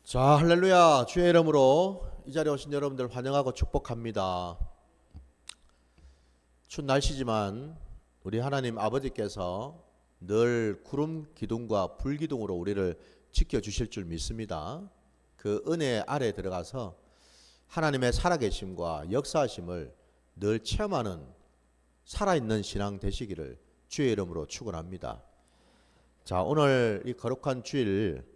자, 할렐루야. 주의 이름으로 이 자리에 오신 여러분들 환영하고 축복합니다. 추운 날씨지만 우리 하나님 아버지께서 늘 구름 기둥과 불 기둥으로 우리를 지켜주실 줄 믿습니다. 그 은혜 아래 들어가서 하나님의 살아계심과 역사하심을 늘 체험하는 살아있는 신앙 되시기를 주의 이름으로 축원합니다. 자, 오늘 이 거룩한 주일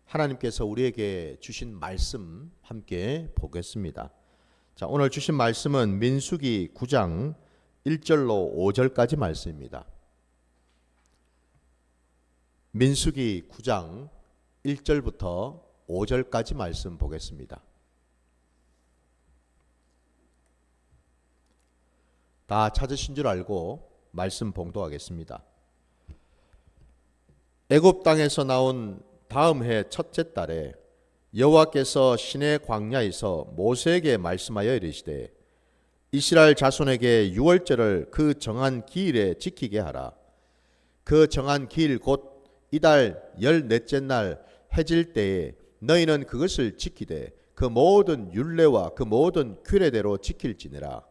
하나님께서 우리에게 주신 말씀 함께 보겠습니다. 자, 오늘 주신 말씀은 민수기 9장 1절로 5절까지 말씀입니다. 민수기 9장 1절부터 5절까지 말씀 보겠습니다. 다 찾으신 줄 알고 말씀 봉독하겠습니다. 애굽 땅에서 나온 다음 해 첫째 달에 여호와께서 시내 광야에서 모세에게 말씀하여 이르시되 이스라엘 자손에게 유월절을 그 정한 기일에 지키게 하라. 그 정한 기일 곧 이달 14째 날 해질 때에 너희는 그것을 지키되 그 모든 율례와 그 모든 규례대로 지킬지니라.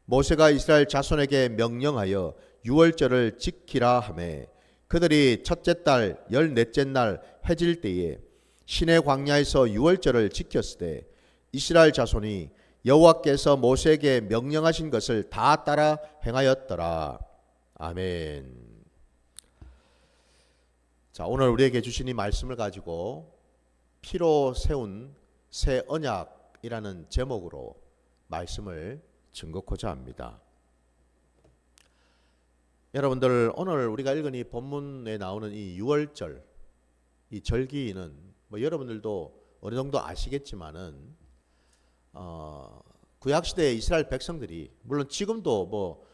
모세가 이스라엘 자손에게 명령하여 유월절을 지키라 하매 그들이 첫째 달 14째 날 해질 때에 시내 광야에서 유월절을 지켰으되 이스라엘 자손이 여호와께서 모세에게 명령하신 것을 다 따라 행하였더라. 아멘. 자, 오늘 우리에게 주신 이 말씀을 가지고 피로 세운 새 언약이라는 제목으로 말씀을 증거하고자 합니다. 여러분들, 오늘 우리가 읽은 이 본문에 나오는 이 유월절, 이 절기는 여러분들도 어느 정도 아시겠지만은 구약 시대의 이스라엘 백성들이 물론 지금도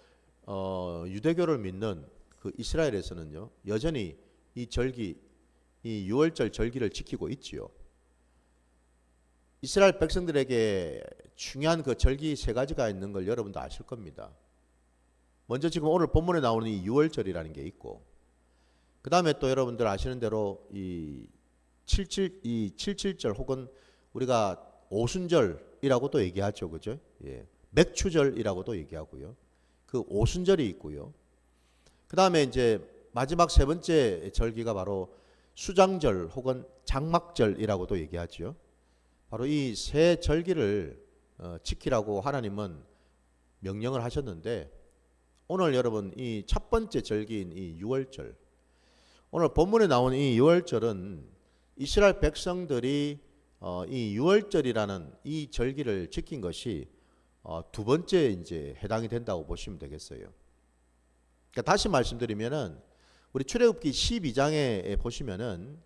유대교를 믿는 그 이스라엘에서는요 여전히 이 절기, 이 유월절 절기를 지키고 있지요. 이스라엘 백성들에게 중요한 그 절기 세 가지가 있는 걸 여러분도 아실 겁니다. 먼저 지금 오늘 본문에 나오는 이 유월절이라는 게 있고, 그 다음에 또 여러분들 아시는 대로 이 77절 혹은 우리가 오순절이라고도 얘기하죠, 그죠? 예, 맥추절이라고도 얘기하고요. 그 오순절이 있고요. 그 다음에 이제 마지막 세 번째 절기가 바로 수장절 혹은 장막절이라고도 얘기하죠. 바로 이 세 절기를 지키라고 하나님은 명령을 하셨는데, 오늘 여러분 이 첫 번째 절기인 이 유월절, 오늘 본문에 나온 이 유월절은 이스라엘 백성들이 이 유월절이라는 이 절기를 지킨 것이 두 번째 이제 해당이 된다고 보시면 되겠어요. 그러니까 다시 말씀드리면은 우리 출애굽기 12장에 보시면은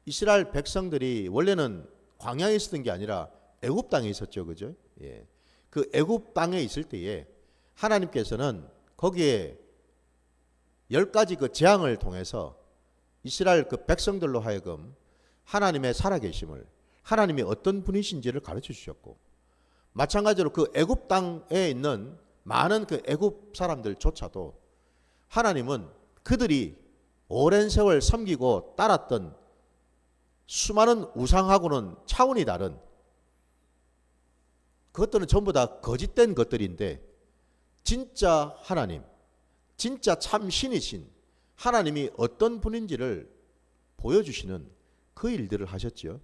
이스라엘 백성들이 원래는 광야에 있었던 게 아니라 애굽 땅에 있었죠, 그죠? 예. 그 애굽 땅에 있을 때에 하나님께서는 거기에 10가지 그 재앙을 통해서 이스라엘 그 백성들로 하여금 하나님의 살아계심을, 하나님이 어떤 분이신지를 가르쳐 주셨고, 마찬가지로 그 애굽 땅에 있는 많은 그 애굽 사람들조차도 하나님은 그들이 오랜 세월 섬기고 따랐던 수많은 우상하고는 차원이 다른, 그것들은 전부 다 거짓된 것들인데 진짜 하나님, 진짜 참 신이신 하나님이 어떤 분인지를 보여주시는 그 일들을 하셨죠.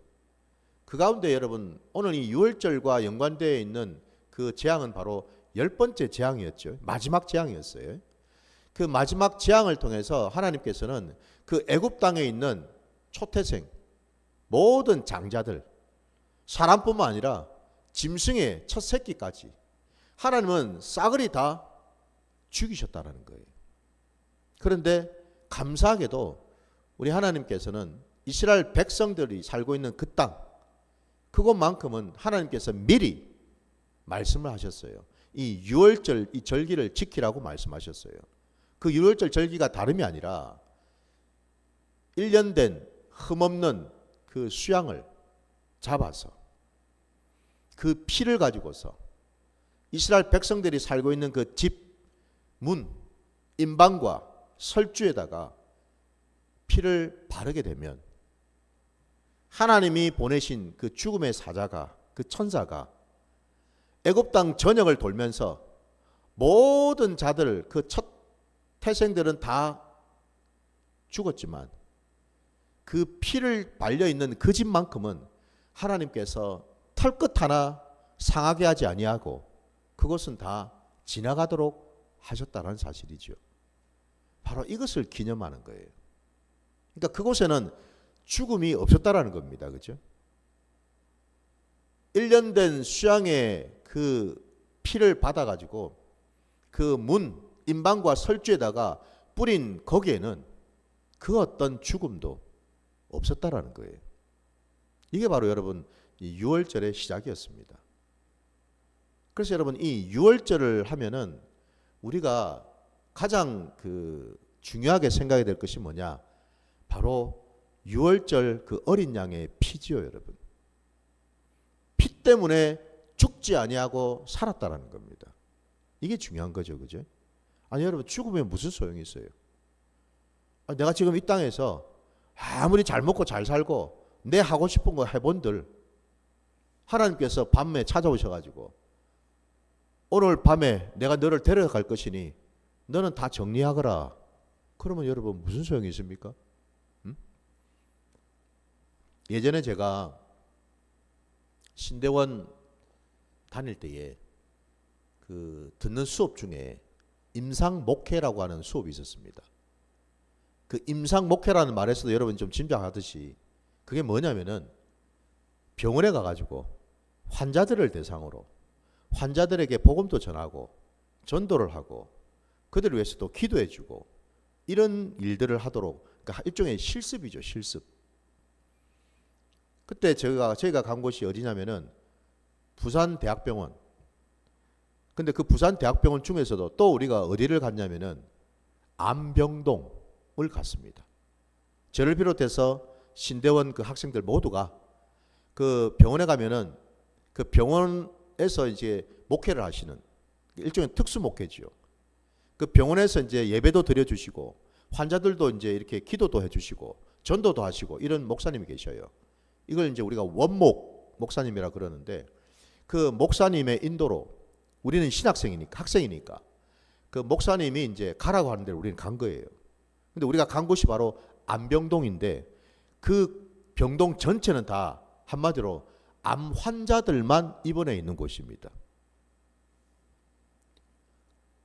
그 가운데 여러분 오늘 이 유월절과 연관되어 있는 그 재앙은 바로 10번째 재앙이었죠. 마지막 재앙이었어요. 그 마지막 재앙을 통해서 하나님께서는 그 애굽 땅에 있는 초태생 모든 장자들, 사람뿐만 아니라 짐승의 첫 새끼까지 하나님은 싸그리 다 죽이셨다라는 거예요. 그런데 감사하게도 우리 하나님께서는 이스라엘 백성들이 살고 있는 그 땅, 그것만큼은 하나님께서 미리 말씀을 하셨어요. 이 유월절 이 절기를 지키라고 말씀하셨어요. 그 유월절 절기가 다름이 아니라 1년 된 흠없는 그 수양을 잡아서 그 피를 가지고서 이스라엘 백성들이 살고 있는 그 집, 문, 임방과 설주에다가 피를 바르게 되면 하나님이 보내신 그 죽음의 사자가, 그 천사가 애굽 땅 전역을 돌면서 모든 자들, 그 첫 태생들은 다 죽었지만 그 피를 발려 있는 그 집만큼은 하나님께서 털끝 하나 상하게 하지 아니하고 그것은 다 지나가도록 하셨다는 사실이죠. 바로 이것을 기념하는 거예요. 그러니까 그곳에는 죽음이 없었다라는 겁니다. 그죠? 1년 된 수양의 그 피를 받아가지고 그 문, 임방과 설주에다가 뿌린 거기에는 그 어떤 죽음도 없었다라는 거예요. 이게 바로 여러분 이 유월절의 시작이었습니다. 그래서 여러분 이 유월절을 하면은 우리가 가장 그 중요하게 생각해야 될 것이 뭐냐? 바로 유월절 그 어린 양의 피지요, 여러분. 피 때문에 죽지 아니하고 살았다라는 겁니다. 이게 중요한 거죠, 그죠? 아니 여러분 죽으면 무슨 소용이 있어요? 아니, 내가 지금 이 땅에서 아무리 잘 먹고 잘 살고 내 하고 싶은 거 해본들 하나님께서 밤에 찾아오셔가지고 오늘 밤에 내가 너를 데려갈 것이니 너는 다 정리하거라. 그러면 여러분 무슨 소용이 있습니까? 예전에 제가 신대원 다닐 때에 그 듣는 수업 중에 임상목회라고 하는 수업이 있었습니다. 그 임상목회라는 말에서도 여러분 좀 짐작하듯이 그게 뭐냐면은 병원에 가가지고 환자들을 대상으로 환자들에게 복음도 전하고 전도를 하고 그들을 위해서도 기도해주고 이런 일들을 하도록 그러니까 일종의 실습이죠, 실습. 그때 저희가 간 곳이 어디냐면은 부산대학병원. 근데 그 부산대학병원 중에서도 또 우리가 어디를 갔냐면은 안병동을 갔습니다. 저를 비롯해서 신대원 그 학생들 모두가 그 병원에 가면은 그 병원에서 이제 목회를 하시는 일종의 특수 목회지요. 그 병원에서 이제 예배도 드려주시고 환자들도 이제 이렇게 기도도 해주시고 전도도 하시고 이런 목사님이 계셔요. 이걸 이제 우리가 원목 목사님이라 그러는데 그 목사님의 인도로 우리는 신학생이니까 학생이니까 그 목사님이 이제 가라고 하는 데를 우리는 간 거예요. 근데 우리가 간 곳이 바로 안병동인데 그 병동 전체는 다 한마디로 암 환자들만 입원해 있는 곳입니다.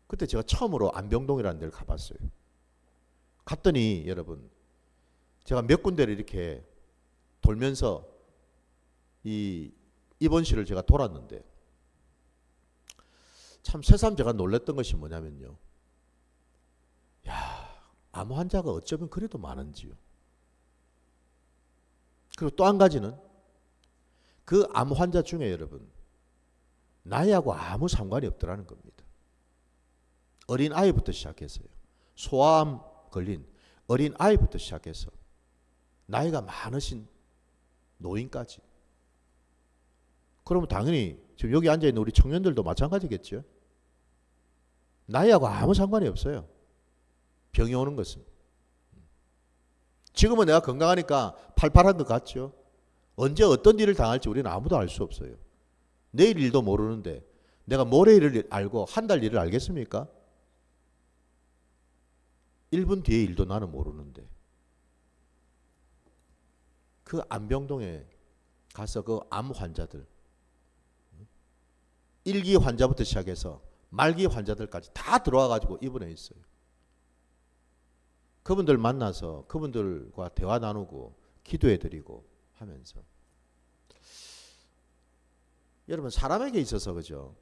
그때 제가 처음으로 안병동이라는 데를 가봤어요. 갔더니 여러분 제가 몇 군데를 이렇게 돌면서 이 입원실을 제가 돌았는데 참 새삼 제가 놀랬던 것이 뭐냐면요. 야, 암 환자가 어쩌면 그래도 많은지요. 그리고 또 한 가지는 그 암 환자 중에 여러분 나이하고 아무 상관이 없더라는 겁니다. 어린 아이부터 시작해서요. 소아암 걸린 어린 아이부터 시작해서 나이가 많으신 노인까지. 그러면 당연히 지금 여기 앉아있는 우리 청년들도 마찬가지겠죠. 나이하고 아무 상관이 없어요. 병이 오는 것은. 지금은 내가 건강하니까 팔팔한 것 같죠. 언제 어떤 일을 당할지 우리는 아무도 알 수 없어요. 내일 일도 모르는데 내가 모레 일을 알고 한 달 일을 알겠습니까? 1분 뒤의 일도 나는 모르는데 그 안병동에 가서 그 암 환자들 1기 환자부터 시작해서 말기 환자들까지 다 들어와 가지고 입원해 있어요. 그분들 만나서 그분들과 대화 나누고 기도해 드리고 하면서 여러분 사람에게 있어서 그죠?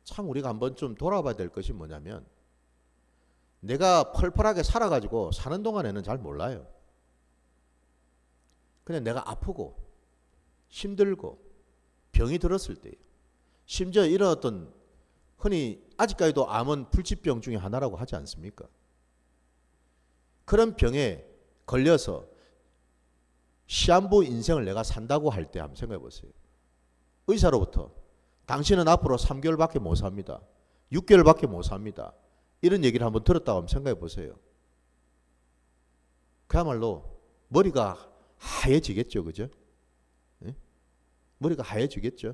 참 우리가 한번 좀 돌아봐야 될 것이 뭐냐면 내가 펄펄하게 살아가지고 사는 동안에는 잘 몰라요. 그냥 내가 아프고 힘들고 병이 들었을 때 심지어 이런 어떤 흔히 아직까지도 암은 불치병 중에 하나라고 하지 않습니까? 그런 병에 걸려서 시한부 인생을 내가 산다고 할 때 한번 생각해 보세요. 의사로부터 당신은 앞으로 3개월밖에 못 삽니다. 6개월밖에 못 삽니다. 이런 얘기를 한번 들었다고 한번 생각해 보세요. 그야말로 머리가 하얘지겠죠, 그죠? 예? 머리가 하얘지겠죠.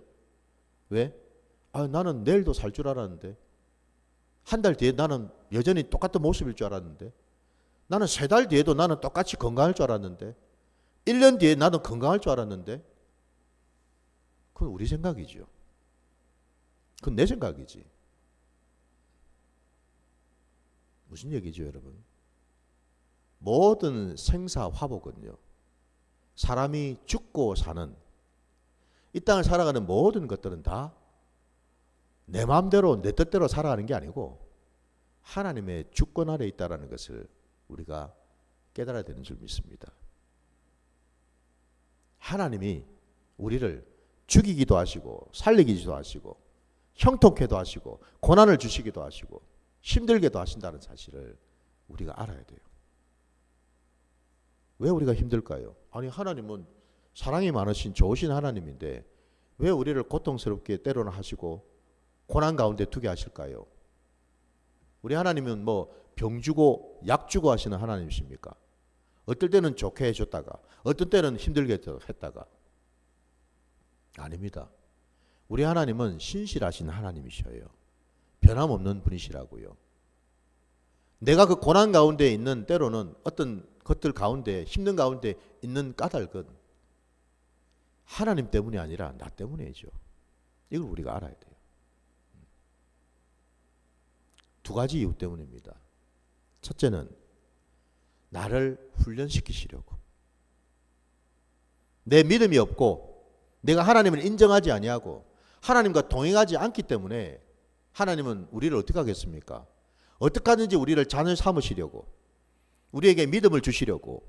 왜? 나는 내일도 살 줄 알았는데, 한 달 뒤에 나는 여전히 똑같은 모습일 줄 알았는데, 나는 3달 뒤에도 나는 똑같이 건강할 줄 알았는데, 1년 뒤에 나는 건강할 줄 알았는데, 그건 우리 생각이죠. 그건 내 생각이지. 무슨 얘기죠, 여러분? 모든 생사화복은요, 사람이 죽고 사는 이 땅을 살아가는 모든 것들은 다 내 마음대로 내 뜻대로 살아가는 게 아니고 하나님의 주권 아래 있다는 것을 우리가 깨달아야 되는 줄 믿습니다. 하나님이 우리를 죽이기도 하시고 살리기도 하시고 형통케도 하시고 고난을 주시기도 하시고 힘들게도 하신다는 사실을 우리가 알아야 돼요. 왜 우리가 힘들까요? 아니, 하나님은 사랑이 많으신 좋으신 하나님인데 왜 우리를 고통스럽게 때로는 하시고 고난 가운데 두게 하실까요? 우리 하나님은 병 주고 약 주고 하시는 하나님이십니까? 어떨 때는 좋게 해줬다가 어떤 때는 힘들게 했다가. 아닙니다. 우리 하나님은 신실하신 하나님이셔요. 변함없는 분이시라고요. 내가 그 고난 가운데 있는 때로는 어떤 것들 가운데 힘든 가운데 있는 까닭은 하나님 때문이 아니라 나 때문이죠. 이걸 우리가 알아야 돼요. 2가지 이유 때문입니다. 첫째는 나를 훈련시키시려고. 내 믿음이 없고 내가 하나님을 인정하지 아니하고 하나님과 동행하지 않기 때문에 하나님은 우리를 어떻게 하겠습니까? 어떻게 하든지 우리를 자녀 삼으시려고, 우리에게 믿음을 주시려고,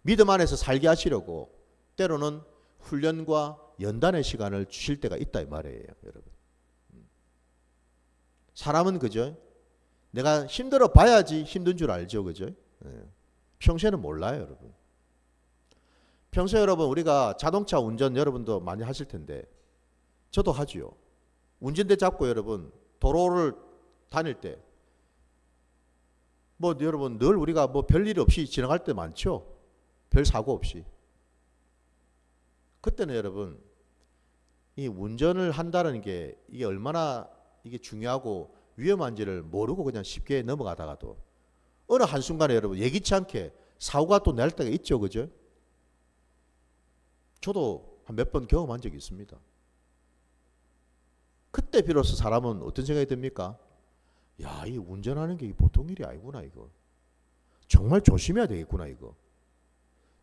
믿음 안에서 살게 하시려고 때로는 훈련과 연단의 시간을 주실 때가 있다 이 말이에요, 여러분. 사람은 그죠? 내가 힘들어 봐야지 힘든 줄 알죠, 그죠? 평소에는 몰라요, 여러분. 평소에 여러분 우리가 자동차 운전 여러분도 많이 하실 텐데 저도 하지요. 운전대 잡고 여러분 도로를 다닐 때 여러분 늘 우리가 별일 없이 지나갈 때 많죠. 별 사고 없이. 그때는 여러분 이 운전을 한다는 게 이게 얼마나 이게 중요하고 위험한지를 모르고 그냥 쉽게 넘어가다가도 어느 한순간에 여러분 예기치 않게 사고가 또 날 때가 있죠, 그죠? 저도 한 몇 번 경험한 적이 있습니다. 그때 비로소 사람은 어떤 생각이 듭니까? 야, 이 운전하는 게 보통 일이 아니구나, 이거. 정말 조심해야 되겠구나, 이거.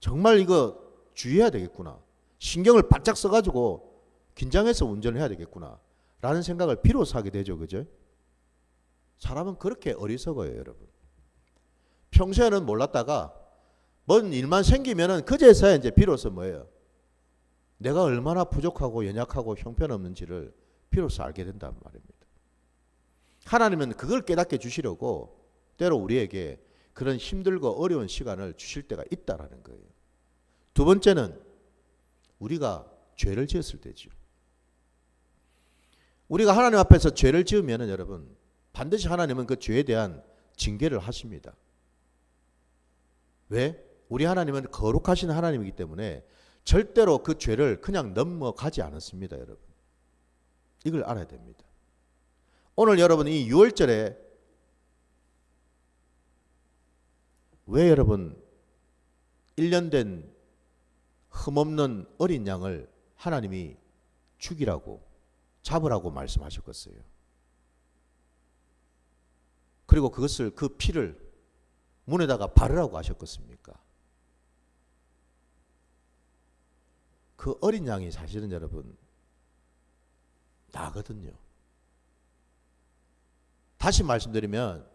정말 이거 주의해야 되겠구나. 신경을 바짝 써가지고 긴장해서 운전을 해야 되겠구나. 라는 생각을 비로소 하게 되죠, 그죠? 사람은 그렇게 어리석어요, 여러분. 평소에는 몰랐다가 뭔 일만 생기면은 그제서야 이제 비로소 뭐예요? 내가 얼마나 부족하고 연약하고 형편없는지를 비로소 알게 된단 말입니다. 하나님은 그걸 깨닫게 주시려고 때로 우리에게 그런 힘들고 어려운 시간을 주실 때가 있다라는 거예요. 2번째는 우리가 죄를 지었을 때죠. 우리가 하나님 앞에서 죄를 지으면 여러분 반드시 하나님은 그 죄에 대한 징계를 하십니다. 왜? 우리 하나님은 거룩하신 하나님이기 때문에 절대로 그 죄를 그냥 넘어가지 않았습니다, 여러분. 이걸 알아야 됩니다. 오늘 여러분 이 6월절에 왜 여러분 1년 된 흠없는 어린 양을 하나님이 죽이라고 잡으라고 말씀하셨겠어요? 그리고 그것을 그 피를 문에다가 바르라고 하셨겠습니까? 그 어린 양이 사실은 여러분 나거든요. 다시 말씀드리면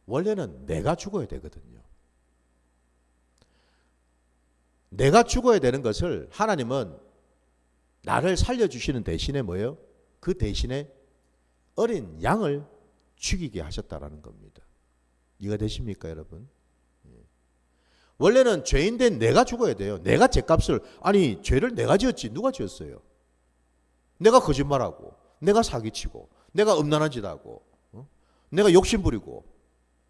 원래는 내가 죽어야 되거든요. 내가 죽어야 되는 것을 하나님은 나를 살려주시는 대신에 뭐예요? 그 대신에 어린 양을 죽이게 하셨다라는 겁니다. 이해가 되십니까, 여러분? 원래는 죄인된 내가 죽어야 돼요. 내가 죄값을, 아니 죄를 내가 지었지 누가 지었어요? 내가 거짓말하고 내가 사기치고 내가 음란한 짓 하고 내가 욕심 부리고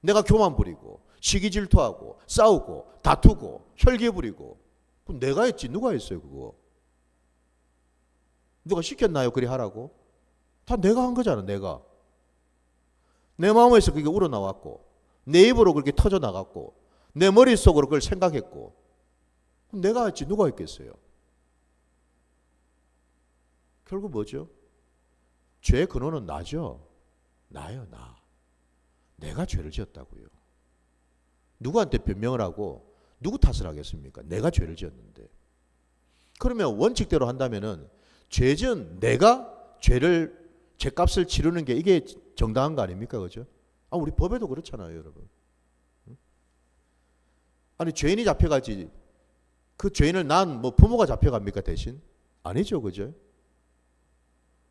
내가 교만 부리고 시기 질투하고 싸우고 다투고 혈기 부리고 그럼 내가 했지 누가 했어요 그거? 누가 시켰나요 그리 하라고? 다 내가 한 거잖아. 내가 내 마음에서 그게 우러나왔고 내 입으로 그렇게 터져나갔고 내 머릿속으로 그걸 생각했고 그럼 내가 했지 누가 했겠어요? 결국 뭐죠? 죄의 근원은 나죠. 나요 나. 내가 죄를 지었다고요. 누구한테 변명을 하고 누구 탓을 하겠습니까? 내가 죄를 지었는데. 그러면 원칙대로 한다면은 죄 지은 내가 죄값을 치르는 게 이게 정당한 거 아닙니까? 그죠? 우리 법에도 그렇잖아요, 여러분. 아니, 죄인이 잡혀가지. 그 죄인을 난 뭐 부모가 잡혀갑니까, 대신? 아니죠, 그죠?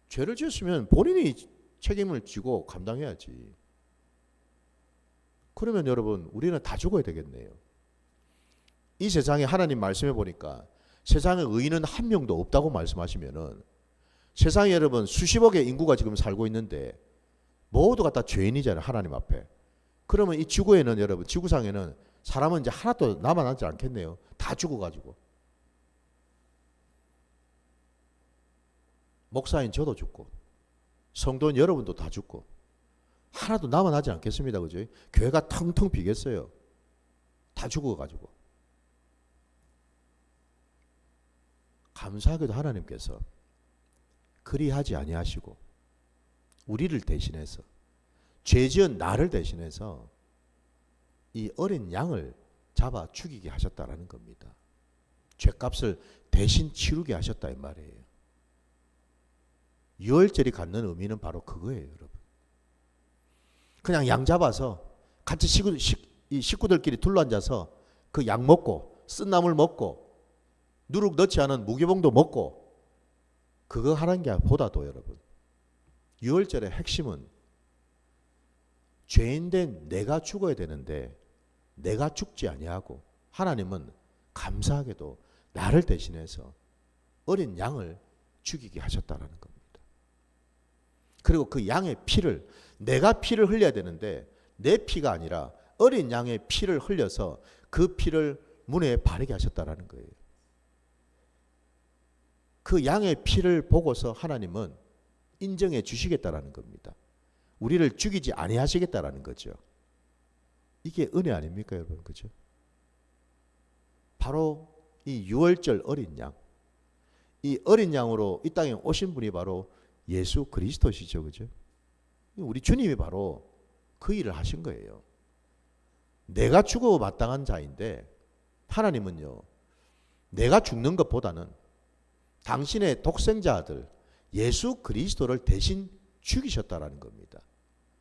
죄를 지었으면 본인이 책임을 지고 감당해야지. 그러면 여러분, 우리는 다 죽어야 되겠네요. 이 세상에 하나님 말씀해 보니까 세상에 의인은 한 명도 없다고 말씀하시면은 세상에 여러분 수십억의 인구가 지금 살고 있는데 모두가 다 죄인이잖아요. 하나님 앞에. 그러면 이 지구에는 여러분 지구상에는 사람은 이제 하나도 남아나지 않겠네요. 다 죽어가지고. 목사인 저도 죽고 성도인 여러분도 다 죽고 하나도 남아나지 않겠습니다. 그죠? 교회가 텅텅 비겠어요. 다 죽어가지고. 감사하게도 하나님께서 그리하지 아니하시고 우리를 대신해서 죄지은 나를 대신해서 이 어린 양을 잡아 죽이게 하셨다라는 겁니다. 죄값을 대신 치르게 하셨다 이 말이에요. 유월절이 갖는 의미는 바로 그거예요, 여러분. 그냥 양 잡아서 같이 식구들끼리 둘러앉아서 그 양 먹고 쓴 나물 먹고 누룩 넣지 않은 무교봉도 먹고 그거 하는 게 보다도 여러분 유월절의 핵심은 죄인된 내가 죽어야 되는데 내가 죽지 아니하고 하나님은 감사하게도 나를 대신해서 어린 양을 죽이게 하셨다라는 겁니다. 그리고 그 양의 피를 내가 피를 흘려야 되는데 내 피가 아니라 어린 양의 피를 흘려서 그 피를 문에 바르게 하셨다라는 거예요. 그 양의 피를 보고서 하나님은 인정해 주시겠다라는 겁니다. 우리를 죽이지 아니하시겠다라는 거죠. 이게 은혜 아닙니까, 여러분? 그죠? 바로 이 유월절 어린 양. 이 어린 양으로 이 땅에 오신 분이 바로 예수 그리스도시죠. 그죠? 우리 주님이 바로 그 일을 하신 거예요. 내가 죽어 마땅한 자인데 하나님은요. 내가 죽는 것보다는 당신의 독생자 아들 예수 그리스도를 대신 죽이셨다라는 겁니다.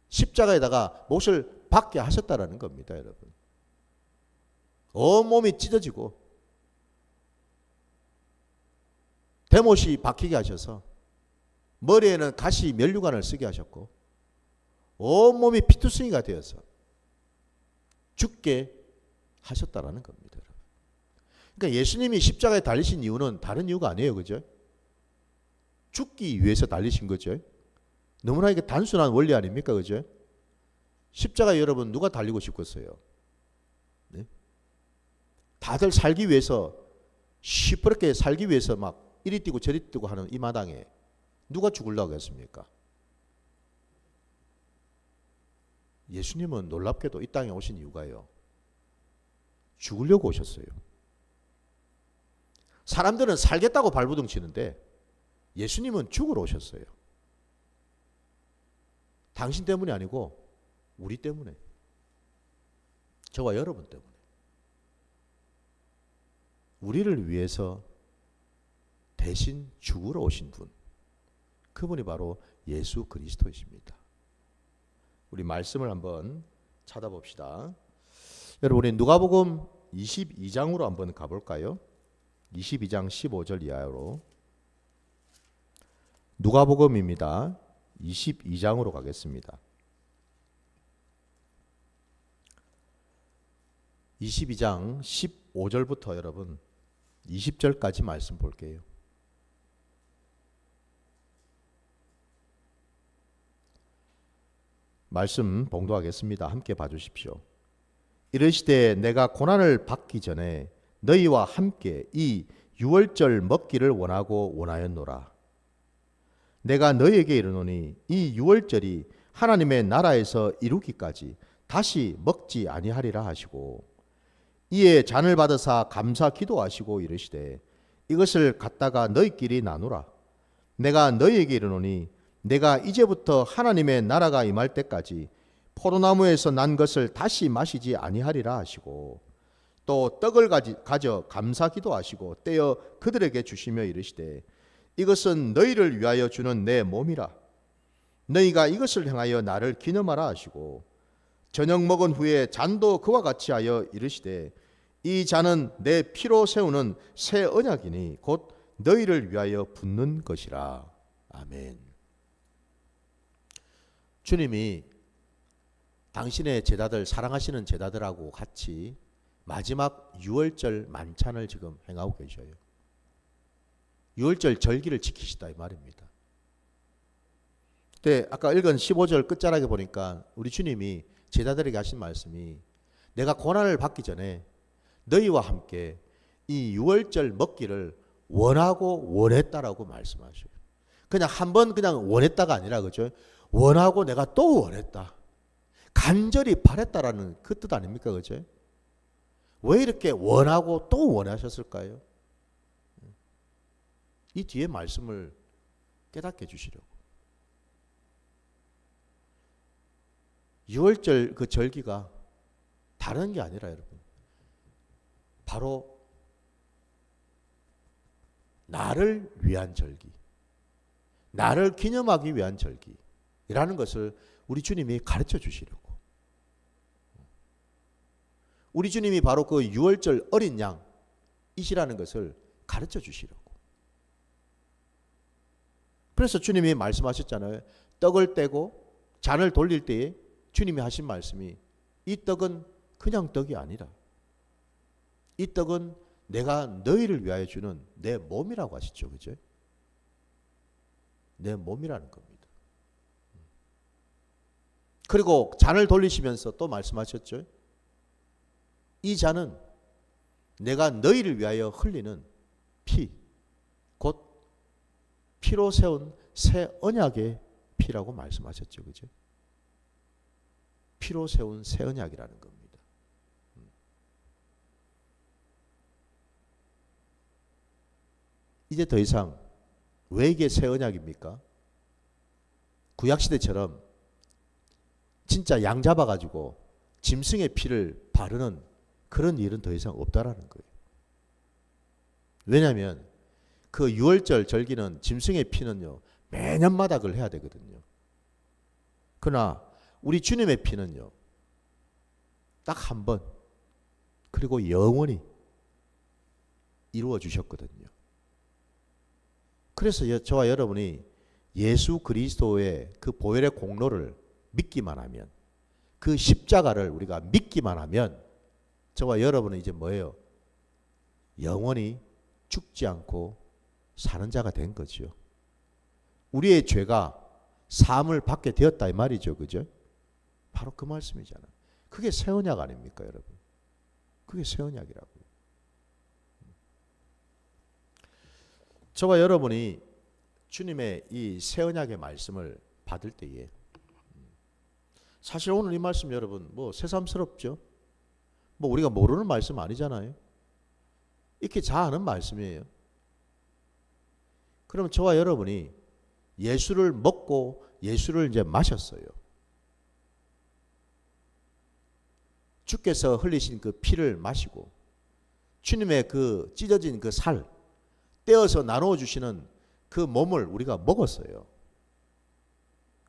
십자가에다가 못을 박게 하셨다라는 겁니다, 여러분. 온몸이 찢어지고 대못이 박히게 하셔서 머리에는 가시 면류관을 쓰게 하셨고 온몸이 피투성이가 되어서 죽게 하셨다라는 겁니다. 그러니까 예수님이 십자가에 달리신 이유는 다른 이유가 아니에요. 그죠? 죽기 위해서 달리신 거죠. 너무나 이게 단순한 원리 아닙니까? 그죠? 십자가에 여러분 누가 달리고 싶겠어요? 네? 다들 살기 위해서 시퍼렇게 살기 위해서 막 이리 뛰고 저리 뛰고 하는 이 마당에 누가 죽으려고 했습니까? 예수님은 놀랍게도 이 땅에 오신 이유가요. 죽으려고 오셨어요. 사람들은 살겠다고 발부둥 치는데 예수님은 죽으러 오셨어요. 당신 때문이 아니고 우리 때문에. 저와 여러분 때문에. 우리를 위해서 대신 죽으러 오신 분. 그분이 바로 예수 그리스도이십니다. 우리 말씀을 한번 찾아봅시다. 여러분 우리 누가복음 22장으로 한번 가볼까요? 22장 15절 이하로 누가복음입니다. 22장으로 가겠습니다. 22장 15절부터 여러분 20절까지 말씀 볼게요. 말씀 봉독하겠습니다. 함께 봐주십시오. 이르시되 내가 고난을 받기 전에 너희와 함께 이 유월절 먹기를 원하였노라. 내가 너희에게 이르노니 이 유월절이 하나님의 나라에서 이루기까지 다시 먹지 아니하리라 하시고, 이에 잔을 받으사 감사 기도하시고 이르시되 이것을 갖다가 너희끼리 나누라. 내가 너희에게 이르노니 내가 이제부터 하나님의 나라가 임할 때까지 포도나무에서 난 것을 다시 마시지 아니하리라 하시고, 또 떡을 가져 감사 기도하시고 떼어 그들에게 주시며 이르시되 이것은 너희를 위하여 주는 내 몸이라. 너희가 이것을 행하여 나를 기념하라 하시고, 저녁 먹은 후에 잔도 그와 같이 하여 이르시되 이 잔은 내 피로 세우는 새 언약이니 곧 너희를 위하여 붓는 것이라. 아멘. 주님이 당신의 제자들, 사랑하시는 제자들하고 같이 마지막 유월절 만찬을 지금 행하고 계셔요. 유월절 절기를 지키시다 이 말입니다. 그때 아까 읽은 15절 끝자락에 보니까 우리 주님이 제자들에게 하신 말씀이, 내가 고난을 받기 전에 너희와 함께 이 유월절 먹기를 원하고 원했다라고 말씀하셔요. 그냥 한번 그냥 원했다가 아니라, 그죠? 원하고 내가 또 원했다. 간절히 바랬다라는 그 뜻 아닙니까? 그죠? 왜 이렇게 원하고 또 원하셨을까요? 이 뒤에 말씀을 깨닫게 해주시려고. 유월절 그 절기가 다른 게 아니라 여러분, 바로 나를 위한 절기, 나를 기념하기 위한 절기라는 것을 우리 주님이 가르쳐 주시려고. 우리 주님이 바로 그 유월절 어린 양이시라는 것을 가르쳐 주시려고. 그래서 주님이 말씀하셨잖아요. 떡을 떼고 잔을 돌릴 때에 주님이 하신 말씀이, 이 떡은 그냥 떡이 아니라 이 떡은 내가 너희를 위하여 주는 내 몸이라고 하시죠. 그죠? 내 몸이라는 겁니다. 그리고 잔을 돌리시면서 또 말씀하셨죠. 이 잔은 내가 너희를 위하여 흘리는 피, 곧 피로 세운 새 언약의 피라고 말씀하셨죠. 그죠? 피로 세운 새 언약이라는 겁니다. 이제 더 이상 왜 이게 새 언약입니까? 구약시대처럼 진짜 양 잡아가지고 짐승의 피를 바르는 그런 일은 더 이상 없다라는 거예요. 왜냐하면 그 유월절 절기는 짐승의 피는요, 매년마다 그걸 해야 되거든요. 그러나 우리 주님의 피는요, 딱 한 번, 그리고 영원히 이루어 주셨거든요. 그래서 저와 여러분이 예수 그리스도의 그 보혈의 공로를 믿기만 하면, 그 십자가를 우리가 믿기만 하면 저와 여러분은 이제 뭐예요? 영원히 죽지 않고 사는 자가 된 거죠. 우리의 죄가 사함을 받게 되었다 이 말이죠. 그죠? 바로 그 말씀이잖아요. 그게 새 언약 아닙니까, 여러분? 그게 새 언약이라고요. 저와 여러분이 주님의 이 새 언약의 말씀을 받을 때에, 사실 오늘 이 말씀 여러분 뭐 새삼스럽죠? 뭐 우리가 모르는 말씀 아니잖아요. 이렇게 잘 아는 말씀이에요. 그럼 저와 여러분이 예수를 먹고 예수를 이제 마셨어요. 주께서 흘리신 그 피를 마시고 주님의 그 찢어진 그 살 떼어서 나누어 주시는 그 몸을 우리가 먹었어요.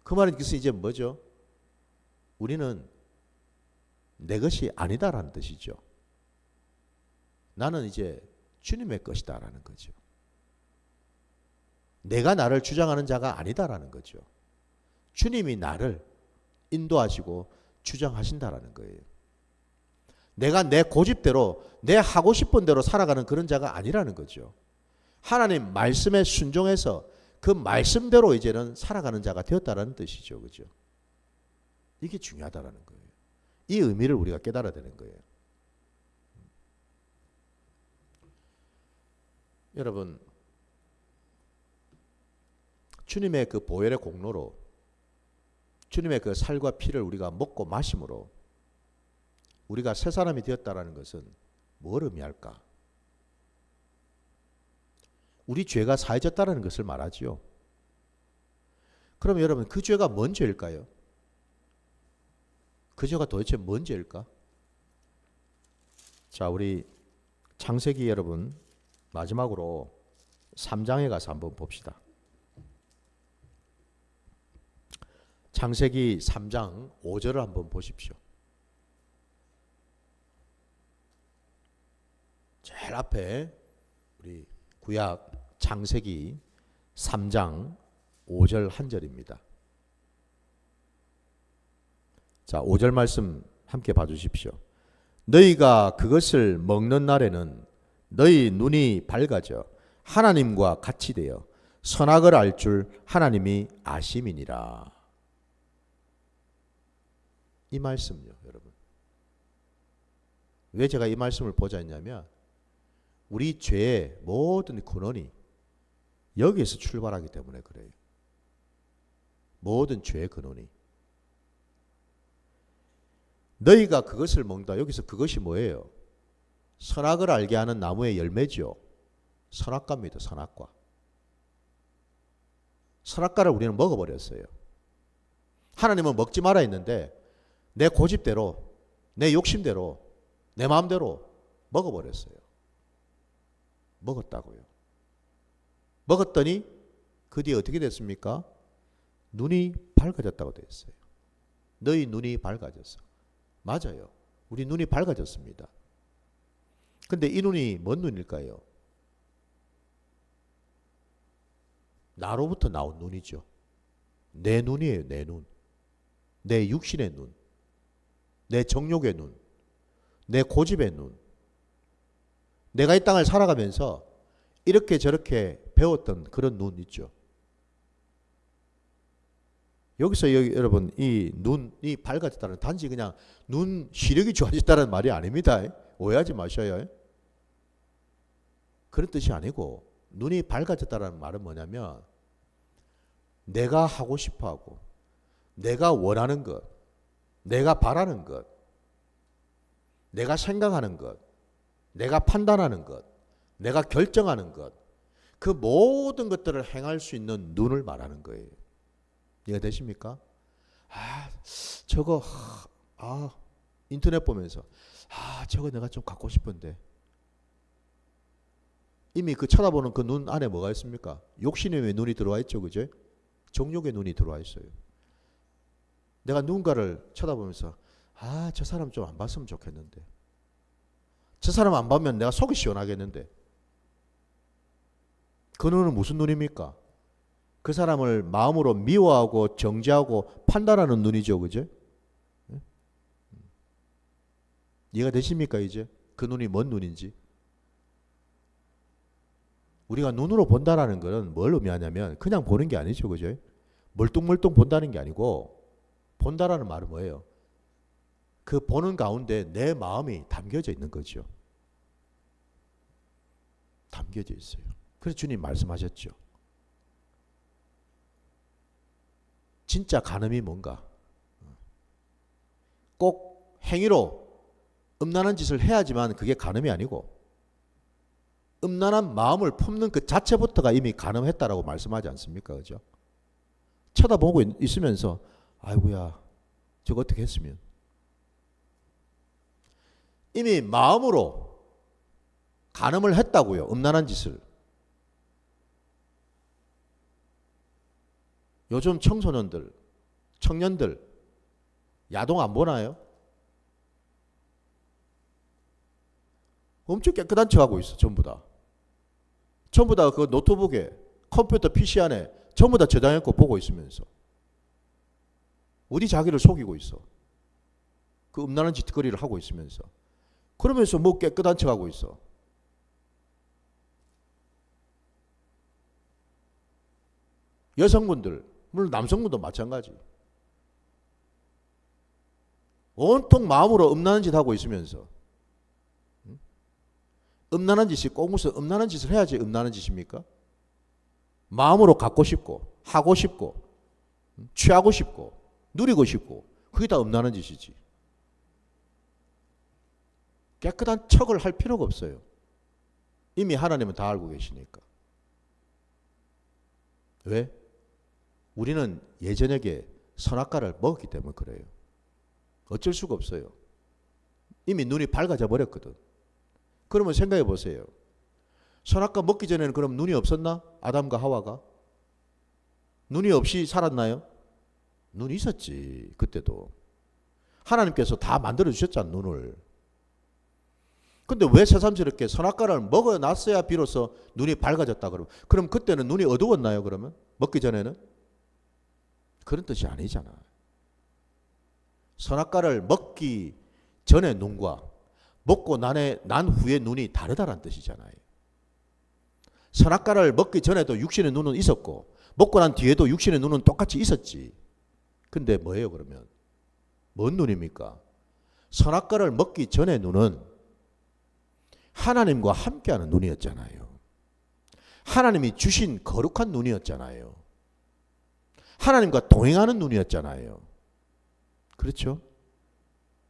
그 말은 그래서 이제 뭐죠? 우리는 내 것이 아니다라는 뜻이죠. 나는 이제 주님의 것이다라는 거죠. 내가 나를 주장하는 자가 아니다라는 거죠. 주님이 나를 인도하시고 주장하신다라는 거예요. 내가 내 고집대로 내 하고 싶은 대로 살아가는 그런 자가 아니라는 거죠. 하나님 말씀에 순종해서 그 말씀대로 이제는 살아가는 자가 되었다라는 뜻이죠. 그죠? 이게 중요하다라는 거예요. 이 의미를 우리가 깨달아야 되는 거예요. 여러분, 주님의 그 보혈의 공로로 주님의 그 살과 피를 우리가 먹고 마심으로 우리가 새 사람이 되었다라는 것은 뭘 의미할까? 우리 죄가 사해졌다는 것을 말하지요. 그럼 여러분, 그 죄가 뭔 죄일까요? 그 죄가 도대체 뭔 죄일까? 자, 우리 창세기 여러분 마지막으로 3장에 가서 한번 봅시다. 창세기 3장 5절을 한번 보십시오. 제일 앞에 우리 구약 창세기 3장 5절 한 절입니다. 자, 5절 말씀 함께 봐주십시오. 너희가 그것을 먹는 날에는 너희 눈이 밝아져 하나님과 같이 되어 선악을 알 줄 하나님이 아심이니라. 이 말씀요, 여러분. 왜 제가 이 말씀을 보자 했냐면 우리 죄의 모든 근원이 여기에서 출발하기 때문에 그래요. 모든 죄의 근원이. 너희가 그것을 먹는다. 여기서 그것이 뭐예요? 선악을 알게 하는 나무의 열매지요. 선악과입니다. 선악과. 선악과를 우리는 먹어버렸어요. 하나님은 먹지 마라 했는데 내 고집대로, 내 욕심대로, 내 마음대로 먹어버렸어요. 먹었다고요. 먹었더니 그 뒤에 어떻게 됐습니까? 눈이 밝아졌다고 됐어요. 너희 눈이 밝아졌어. 맞아요. 우리 눈이 밝아졌습니다. 근데 이 눈이 뭔 눈일까요? 나로부터 나온 눈이죠. 내 눈이에요. 내 눈. 내 육신의 눈. 내 정욕의 눈. 내 고집의 눈. 내가 이 땅을 살아가면서 이렇게 저렇게 배웠던 그런 눈 있죠. 여기서 여러분 이 눈이 밝아졌다는 단지 그냥 눈 시력이 좋아졌다는 말이 아닙니다. 오해하지 마셔요. 그런 뜻이 아니고 눈이 밝아졌다는 말은 뭐냐면 내가 하고 싶어하고 내가 원하는 것, 내가 바라는 것, 내가 생각하는 것, 내가 판단하는 것, 내가 결정하는 것, 그 모든 것들을 행할 수 있는 눈을 말하는 거예요. 이해가 되십니까? 저거 인터넷 보면서 저거 내가 좀 갖고 싶은데 이미 그 쳐다보는 그 눈 안에 뭐가 있습니까? 욕심의 눈이 들어와 있죠. 그죠? 정욕의 눈이 들어와 있어요. 내가 누군가를 쳐다보면서 저 사람 좀 안 봤으면 좋겠는데 저 사람 안 보면 내가 속이 시원하겠는데 그 눈은 무슨 눈입니까? 그 사람을 마음으로 미워하고 정죄하고 판단하는 눈이죠. 그죠? 이해가 되십니까? 이제 그 눈이 뭔 눈인지. 우리가 눈으로 본다라는 것은 뭘 의미하냐면 그냥 보는 게 아니죠. 그죠? 멀뚱멀뚱 본다는 게 아니고 본다라는 말은 뭐예요? 그 보는 가운데 내 마음이 담겨져 있는 거죠. 담겨져 있어요. 그래서 주님 말씀하셨죠. 진짜 간음이 뭔가? 꼭 행위로 음란한 짓을 해야지만 그게 간음이 아니고 음란한 마음을 품는 그 자체부터가 이미 간음했다라고 말씀하지 않습니까? 그죠? 쳐다보고 있으면서 아이고야 저거 어떻게 했으면 이미 마음으로 간음을 했다고요. 음란한 짓을. 요즘 청소년들, 청년들 야동 안 보나요? 엄청 깨끗한 척하고 있어. 전부 다. 전부 다 그 노트북에 컴퓨터 PC 안에 전부 다 저장해놓고 보고 있으면서 어디 자기를 속이고 있어. 그 음란한 짓거리를 하고 있으면서 그러면서 뭐 깨끗한 척하고 있어. 여성분들 물론 남성분도 마찬가지. 온통 마음으로 음란한 짓 하고 있으면서 음란한 짓이 꼭 무슨 음란한 짓을 해야지 음란한 짓입니까? 마음으로 갖고 싶고 하고 싶고 취하고 싶고 누리고 싶고 그게 다 음란한 짓이지. 깨끗한 척을 할 필요가 없어요. 이미 하나님은 다 알고 계시니까. 왜? 우리는 예저녁에 선악과를 먹었기 때문에 그래요. 어쩔 수가 없어요. 이미 눈이 밝아져 버렸거든. 그러면 생각해 보세요. 선악과 먹기 전에는 그럼 눈이 없었나? 아담과 하와가? 눈이 없이 살았나요? 눈이 있었지. 그때도. 하나님께서 다 만들어 주셨잖아, 눈을. 근데 왜 새삼스럽게 선악과를 먹어놨어야 비로소 눈이 밝아졌다 그러면? 그럼 그때는 눈이 어두웠나요, 그러면? 먹기 전에는? 그런 뜻이 아니잖아. 선악과를 먹기 전에 눈과 먹고 난 후에 눈이 다르다는 뜻이잖아요. 선악과를 먹기 전에도 육신의 눈은 있었고 먹고 난 뒤에도 육신의 눈은 똑같이 있었지. 근데 뭐예요 그러면? 뭔 눈입니까? 선악과를 먹기 전의 눈은 하나님과 함께하는 눈이었잖아요. 하나님이 주신 거룩한 눈이었잖아요. 하나님과 동행하는 눈이었잖아요. 그렇죠?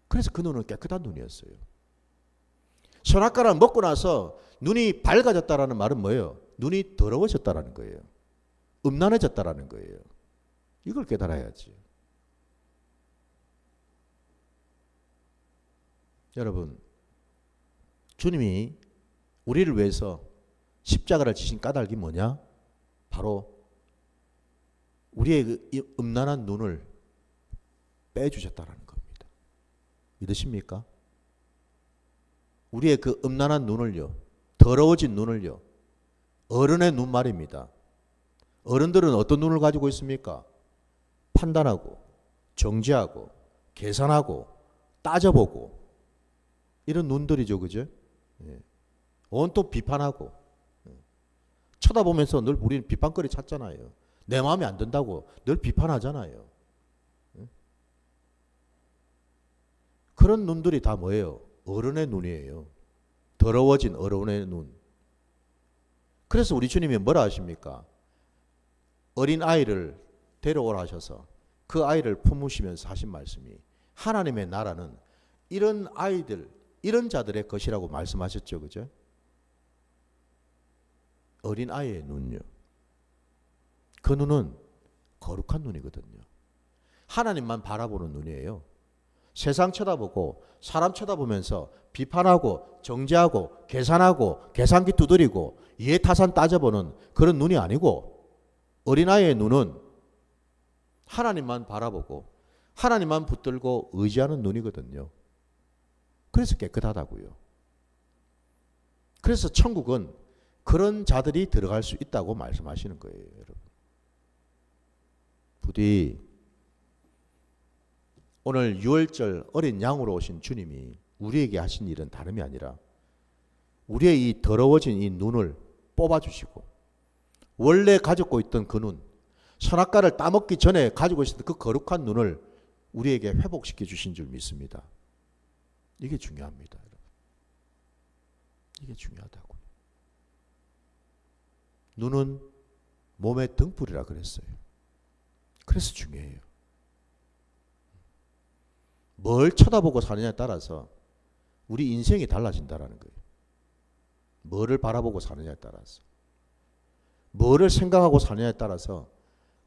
그래서 그 눈은 깨끗한 눈이었어요. 선악과를 먹고 나서 눈이 밝아졌다라는 말은 뭐예요? 눈이 더러워졌다라는 거예요. 음란해졌다라는 거예요. 이걸 깨달아야지. 여러분, 주님이 우리를 위해서 십자가를 지신 까닭이 뭐냐? 바로 우리의 그 음란한 눈을 빼주셨다라는 겁니다. 믿으십니까? 우리의 그 음란한 눈을요, 더러워진 눈을요, 어른의 눈 말입니다. 어른들은 어떤 눈을 가지고 있습니까? 판단하고, 정죄하고, 계산하고, 따져보고, 이런 눈들이죠, 그죠? 예. 온통 비판하고, 쳐다보면서 늘 우리는 비판거리 찾잖아요. 내 마음에 안 든다고 늘 비판하잖아요. 그런 눈들이 다 뭐예요? 어른의 눈이에요. 더러워진 어른의 눈. 그래서 우리 주님이 뭐라 하십니까? 어린 아이를 데려오라 하셔서 그 아이를 품으시면서 하신 말씀이 하나님의 나라는 이런 아이들, 이런 자들의 것이라고 말씀하셨죠. 그죠? 어린 아이의 눈요. 그 눈은 거룩한 눈이거든요. 하나님만 바라보는 눈이에요. 세상 쳐다보고 사람 쳐다보면서 비판하고 정죄하고 계산하고 계산기 두드리고 이해타산 따져보는 그런 눈이 아니고 어린아이의 눈은 하나님만 바라보고 하나님만 붙들고 의지하는 눈이거든요. 그래서 깨끗하다고요. 그래서 천국은 그런 자들이 들어갈 수 있다고 말씀하시는 거예요, 여러분. 부디 오늘 6월절 어린 양으로 오신 주님이 우리에게 하신 일은 다름이 아니라 우리의 이 더러워진 이 눈을 뽑아주시고 원래 가지고 있던 그 눈, 선악과를 따먹기 전에 가지고 있었던 그 거룩한 눈을 우리에게 회복시켜 주신 줄 믿습니다. 이게 중요합니다, 여러분. 이게 중요하다고요. 눈은 몸의 등불이라 그랬어요. 그래서 중요해요. 뭘 쳐다보고 사느냐에 따라서 우리 인생이 달라진다는 거예요. 뭐를 바라보고 사느냐에 따라서. 뭐를 생각하고 사느냐에 따라서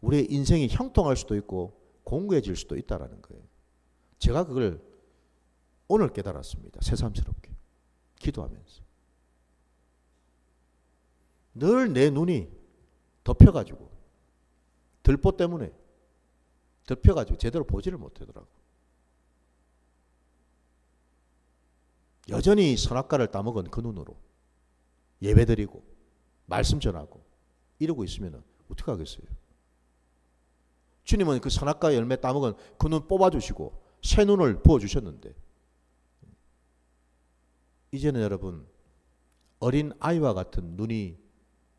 우리의 인생이 형통할 수도 있고 공고해질 수도 있다는 거예요. 제가 그걸 오늘 깨달았습니다. 새삼스럽게. 기도하면서. 늘 내 눈이 덮여가지고 들보 때문에 덮여가지고 제대로 보지를 못하더라고. 여전히 선악과를 따먹은 그 눈으로 예배드리고 말씀 전하고 이러고 있으면 어떻게 하겠어요? 주님은 그 선악과 열매 따먹은 그 눈 뽑아주시고 새 눈을 부어주셨는데 이제는 여러분 어린 아이와 같은 눈이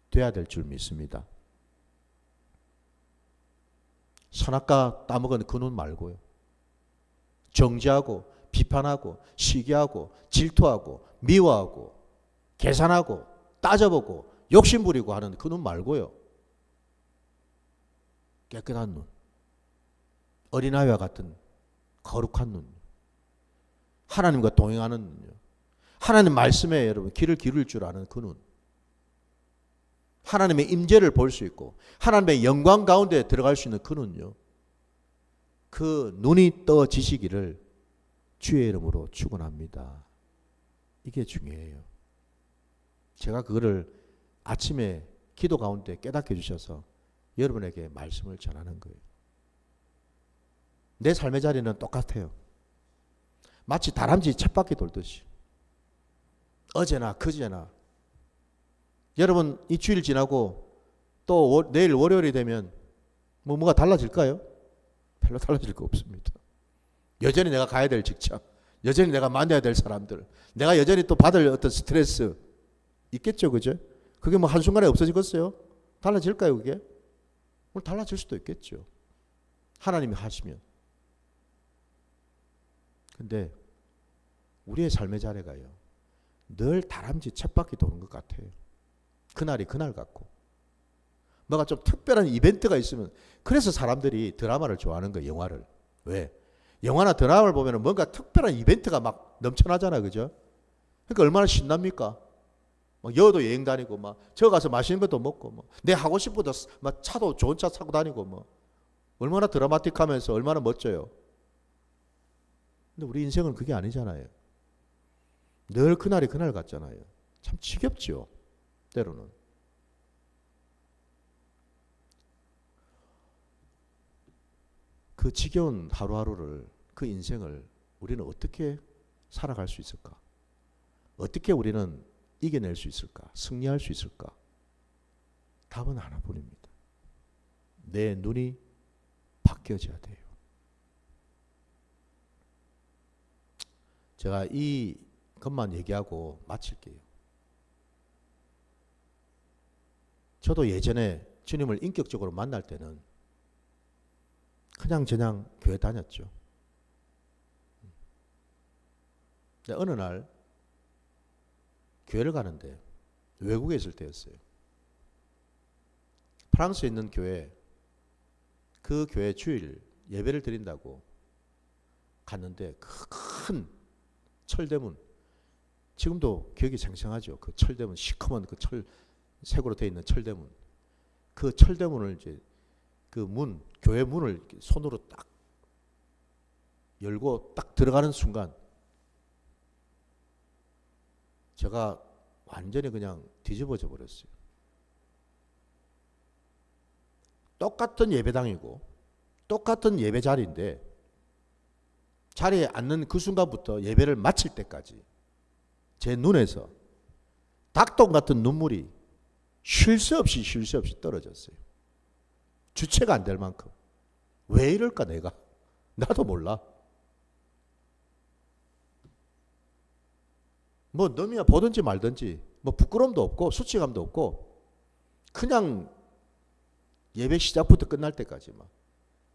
돼야 될 줄 믿습니다. 선악과 따먹은 그 눈 말고요. 정죄하고 비판하고 시기하고 질투하고 미워하고 계산하고 따져보고 욕심부리고 하는 그 눈 말고요. 깨끗한 눈, 어린아이와 같은 거룩한 눈, 하나님과 동행하는 눈, 하나님 말씀에 여러분 길을 기를 줄 아는 그 눈, 하나님의 임재를 볼 수 있고 하나님의 영광 가운데 들어갈 수 있는 그 눈요. 그 눈이 떠지시기를 주의 이름으로 축원합니다. 이게 중요해요. 제가 그거를 아침에 기도 가운데 깨닫게 해주셔서 여러분에게 말씀을 전하는 거예요. 내 삶의 자리는 똑같아요. 마치 다람쥐 쳇바퀴 돌듯이 어제나 그제나. 여러분 이 주일 지나고 또 내일 월요일이 되면 뭐가 달라질까요? 별로 달라질 거 없습니다. 여전히 내가 가야 될 직장, 여전히 내가 만나야 될 사람들, 내가 여전히 또 받을 어떤 스트레스 있겠죠, 그죠? 그게 뭐 한순간에 없어지겠어요? 달라질까요, 그게? 오늘 달라질 수도 있겠죠. 하나님이 하시면. 근데 우리의 삶의 자리가요, 늘 다람쥐 쳇바퀴 도는 것 같아요. 그날이 그날 같고. 뭐가 좀 특별한 이벤트가 있으면, 그래서 사람들이 드라마를 좋아하는 거예요, 영화를. 왜? 영화나 드라마를 보면 뭔가 특별한 이벤트가 막 넘쳐나잖아요, 그죠? 그러니까 얼마나 신납니까? 막 여도 여행 다니고, 막 저 가서 맛있는 것도 먹고, 뭐 내 하고 싶은 것도 막 차도 좋은 차 사고 다니고, 뭐 얼마나 드라마틱하면서 얼마나 멋져요. 근데 우리 인생은 그게 아니잖아요. 늘 그날이 그날 같잖아요. 참 지겹죠, 때로는. 그 지겨운 하루하루를, 그 인생을 우리는 어떻게 살아갈 수 있을까? 어떻게 우리는 이겨낼 수 있을까? 승리할 수 있을까? 답은 하나뿐입니다. 내 눈이 바뀌어져야 돼요. 제가 이 것만 얘기하고 마칠게요. 저도 예전에 주님을 인격적으로 만날 때는 그냥 교회 다녔죠. 근데 어느 날 교회를 가는데, 외국에 있을 때였어요. 프랑스에 있는 교회, 그 교회 주일 예배를 드린다고 갔는데, 그 큰 철대문, 지금도 기억이 생생하죠. 그 철대문, 시커먼 그 색으로 되어 있는 철대문, 그 철대문을 이제 그 문, 교회 문을 손으로 딱 열고 딱 들어가는 순간 제가 완전히 그냥 뒤집어져 버렸어요. 똑같은 예배당이고 똑같은 예배 자리인데, 자리에 앉는 그 순간부터 예배를 마칠 때까지 제 눈에서 닭똥 같은 눈물이 쉴 새 없이 떨어졌어요. 주체가 안 될 만큼. 왜 이럴까 내가? 나도 몰라. 뭐 너미야 보든지 말든지 뭐 부끄러움도 없고 수치감도 없고, 그냥 예배 시작부터 끝날 때까지 막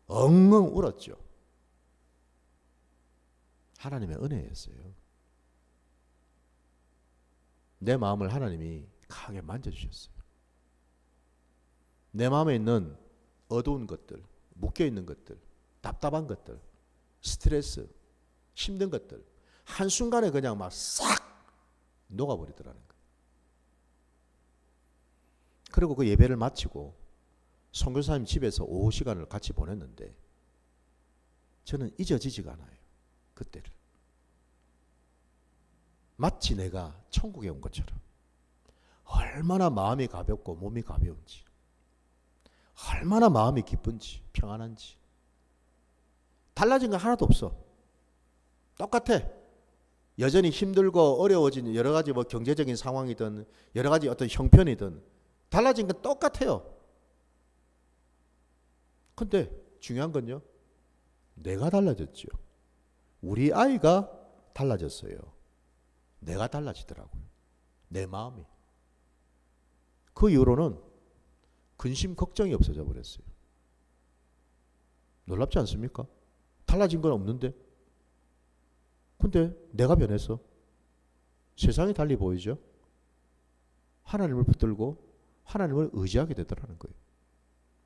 엉엉 울었죠. 하나님의 은혜였어요. 내 마음을 하나님이 강하게 만져주셨어요. 내 마음에 있는 어두운 것들, 묶여있는 것들, 답답한 것들, 스트레스, 힘든 것들 한순간에 그냥 막 싹 녹아버리더라는 거예요. 그리고 그 예배를 마치고 선교사님 집에서 오후 시간을 같이 보냈는데, 저는 잊어지지가 않아요. 그때를. 마치 내가 천국에 온 것처럼. 얼마나 마음이 가볍고 몸이 가벼운지, 얼마나 마음이 기쁜지 평안한지. 달라진 거 하나도 없어. 똑같아. 여전히 힘들고 어려워진 여러 가지 뭐 경제적인 상황이든 여러 가지 어떤 형편이든 달라진 건 똑같아요. 근데 중요한 건요, 내가 달라졌죠. 우리 아이가 달라졌어요. 내가 달라지더라고요. 내 마음이. 그 이후로는 근심 걱정이 없어져 버렸어요. 놀랍지 않습니까? 달라진 건 없는데. 근데 내가 변해서 세상이 달리 보이죠. 하나님을 붙들고 하나님을 의지하게 되더라는 거예요.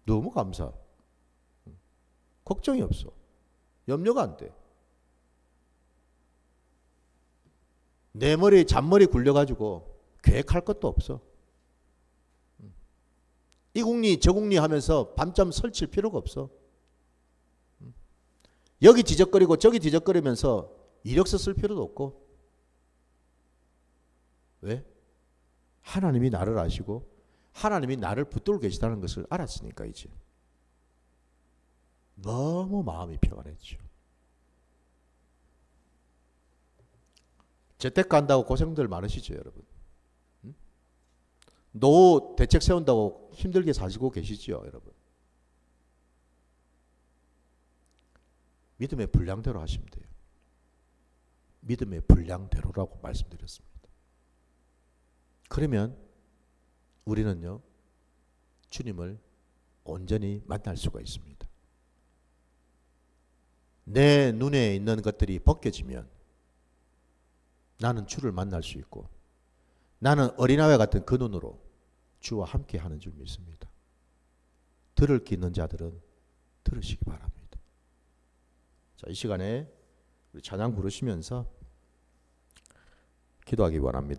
너무 감사. 걱정이 없어. 염려가 안 돼. 내 머리 잔머리 굴려가지고 계획할 것도 없어. 이 국리 저 국리 하면서 밤잠 설칠 필요가 없어. 여기 뒤적거리고 저기 뒤적거리면서 이력서 쓸 필요도 없고. 왜? 하나님이 나를 아시고 하나님이 나를 붙들고 계시다는 것을 알았으니까 이제 너무 마음이 평안했죠. 재택 간다고 고생들 많으시죠, 여러분? 노후 대책 세운다고 힘들게 사시고 계시죠, 여러분? 믿음의 분량대로 하시면 돼요. 믿음의 분량대로라고 말씀드렸습니다. 그러면 우리는요, 주님을 온전히 만날 수가 있습니다. 내 눈에 있는 것들이 벗겨지면 나는 주를 만날 수 있고 나는 어린아이와 같은 그 눈으로 주와 함께 하는 줄 믿습니다. 들을 기 있는 자들은 들으시기 바랍니다. 자, 이 시간에 우리 찬양 부르시면서 기도하기 원합니다.